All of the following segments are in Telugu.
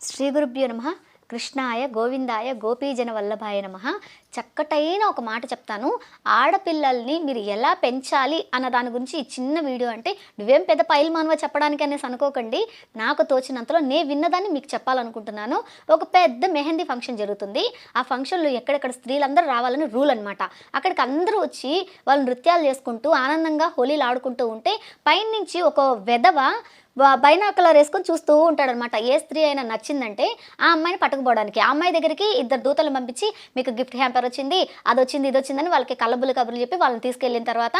శ్రీ గురుభ్యో నమః. కృష్ణాయ గోవిందాయ గోపీజన వల్లభాయ నమః. చక్కటైన ఒక మాట చెప్తాను. ఆడపిల్లల్ని మీరు ఎలా పెంచాలి అన్న దాని గురించి ఈ చిన్న వీడియో. అంటే నువ్వేం పెద్ద పైల్మాన్వా చెప్పడానికి అనేసి అనుకోకండి. నాకు తోచినంతలో నేను విన్నదాన్ని మీకు చెప్పాలనుకుంటున్నాను. ఒక పెద్ద మెహందీ ఫంక్షన్ జరుగుతుంది. ఆ ఫంక్షన్లో ఎక్కడెక్కడ స్త్రీలందరూ రావాలని రూల్ అనమాట. అక్కడికి అందరూ వచ్చి వాళ్ళు నృత్యాలు చేసుకుంటూ ఆనందంగా హోలీలు ఆడుకుంటూ ఉంటే పైనుంచి ఒక వెధవ బైనాకులర్ వేసుకొని చూస్తూ ఉంటాడనమాట. ఏ స్త్రీ అయినా నచ్చిందంటే ఆ అమ్మాయిని పట్టుకుపోవడానికి ఆ అమ్మాయి దగ్గరికి ఇద్దరు దూతలు పంపించి మీకు గిఫ్ట్ హ్యాంపర్ వచ్చింది, అది వచ్చింది, ఇది వచ్చిందని వాళ్ళకి కళ్ళబుల్లి కబుర్లు చెప్పి వాళ్ళని తీసుకెళ్ళిన తర్వాత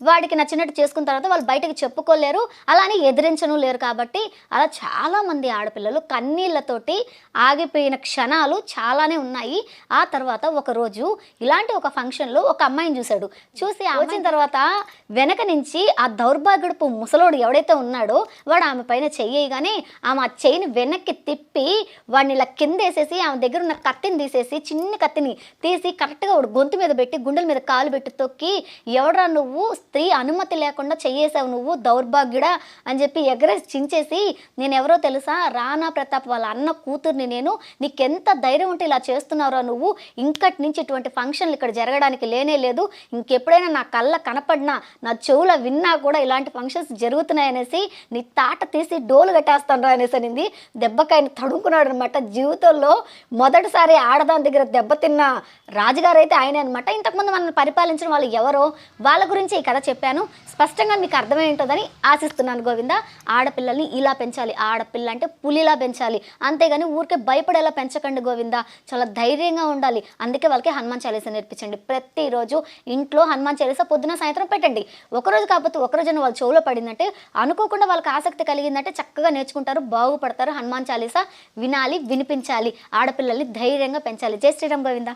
వాడికి నచ్చినట్టు చేసుకున్న తర్వాత వాళ్ళు బయటకు చెప్పుకోలేరు, అలా అని ఎదిరించను లేరు. కాబట్టి అలా చాలామంది ఆడపిల్లలు కన్నీళ్లతోటి ఆగిపోయిన క్షణాలు చాలానే ఉన్నాయి. ఆ తర్వాత ఒకరోజు ఇలాంటి ఒక ఫంక్షన్లో ఒక అమ్మాయిని చూశాడు. చూసి వచ్చిన తర్వాత వెనక నుంచి ఆ దౌర్భాగ్యపు ముసలోడు ఎవడైతే ఉన్నాడో వాడు ఆమె పైన చెయ్యగానే ఆమె ఆ చెయ్యిని వెనక్కి తిప్పి వాడిని ఇలా కిందేసేసి ఆమె దగ్గర ఉన్న కత్తిని తీసేసి చిన్న కత్తిని తీసి కరెక్ట్గా వాడు గొంతు మీద పెట్టి గుండెల మీద కాలు పెట్టి తొక్కి ఎవడా నువ్వు స్త్రీ అనుమతి లేకుండా చెయ్యేసావు నువ్వు దౌర్భాగ్యుడా అని చెప్పి ఎగరేసి చించేసి నేను ఎవరో తెలుసా, రాణా ప్రతాప్ వాళ్ళ అన్న కూతుర్ని నేను, నీకెంత ధైర్యం ఉంటే ఇలా చేస్తున్నారో నువ్వు, ఇంకటి నుంచి ఇటువంటి ఫంక్షన్లు ఇక్కడ జరగడానికి లేనే లేదు, ఇంకెప్పుడైనా నా కళ్ళ కనపడినా నా చెవుల విన్నా కూడా ఇలాంటి ఫంక్షన్స్ జరుగుతున్నాయనేసి నీ తాట తీసి డోలు కట్టేస్తాను రా అనేసి అనింది. దెబ్బకాయని తడుముకున్నాడు అనమాట. జీవితంలో మొదటిసారి ఆడదాని దగ్గర దెబ్బతిన్న రాజుగారు అయితే ఆయనే అనమాట. ఇంతకుముందు మనల్ని పరిపాలించిన వాళ్ళు ఎవరో వాళ్ళ గురించి ఈ కథ చెప్పాను. స్పష్టంగా మీకు అర్థమై ఉంటుందని ఆశిస్తున్నాను. గోవింద, ఆడపిల్లల్ని ఇలా పెంచాలి. ఆడపిల్ల అంటే పులిలా పెంచాలి, అంతేగాని ఊరికే భయపడేలా పెంచకండి గోవింద. చాలా ధైర్యంగా ఉండాలి. అందుకే వాళ్ళకి హనుమాన్ చాలీసా నేర్పించండి. ప్రతిరోజు ఇంట్లో హనుమాన్ చాలీసా పొద్దున సాయంత్రం పెట్టండి. ఒకరోజు కాకపోతే ఒకరోజున వాళ్ళ చెవులో పడిందంటే అనుకోకుండా వాళ్ళకి ఆసక్తి కలిగిందంటే చక్కగా నేర్చుకుంటారు, బాగుపడతారు. హనుమాన్ చాలీసా వినాలి, వినిపించాలి, ఆడపిల్లల్ని ధైర్యంగా పెంచాలి. జై శ్రీరామ్ గోవింద.